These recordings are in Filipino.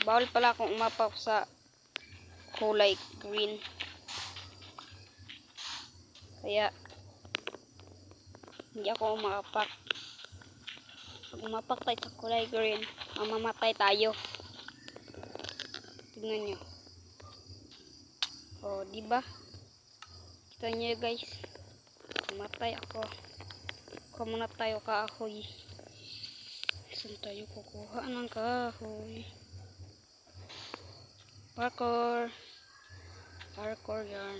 Bawal pala akong umapak sa kulay green. Kaya hindi ako umapak. Pag umapak tayo sa kulay green, mamamatay tayo. Tingnan nyo. Oh, diba? Kita nyo guys. Mamatay ako. Kuha muna tayo kahoy. Saan tayo kukuha ng kahoy? Parkour. Parkour yan.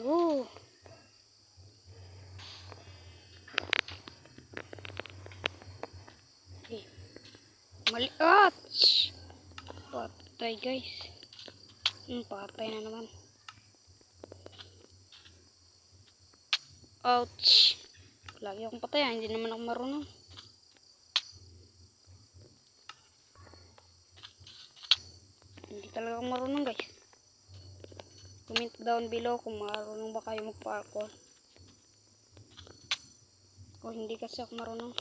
Woo! Okay. Mali. Patay guys. Patay na naman. Ouch. Lagi akong patay. Hindi naman ako marunong. Hindi talaga ako marunong guys. Comment down below kung marunong ba kayo mag-parkour. O hindi kasi ako marunong.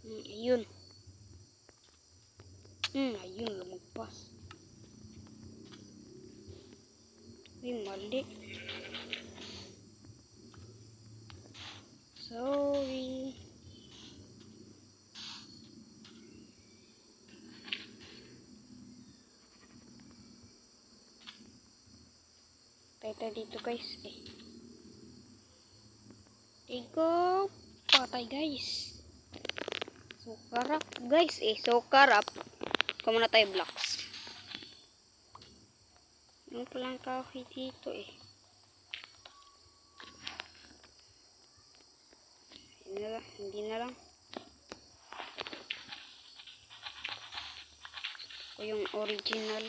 Ayun. Ayun, lumagpas. Uy, mali. Sorry. Tayo dito guys. Go. Patay guys. So karap guys. So karap. Kung muna tayo blocks. Ano palang kahoy dito Hindi na lang. O yung original.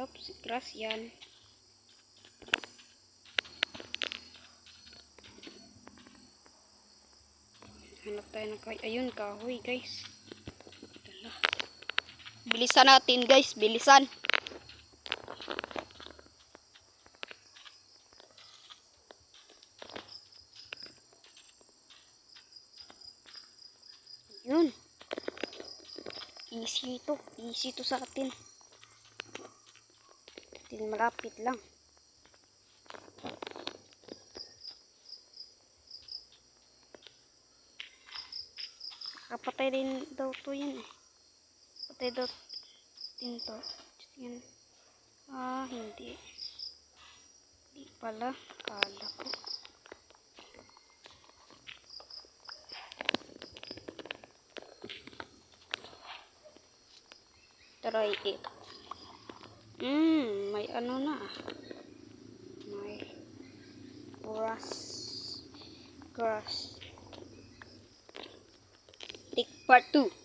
Oops, grass yan. Hanap tayo ng kahoy. Ayun, kahoy guys. Dala. Bilisan natin guys, bilisan. Yun. Easy to sa atin. Malapit lang. Kapatay din daw to yan Patay daw din to. Yan. Hindi. Hindi pala. Kala ko. Try it. May ano na. May grass. Take part 2.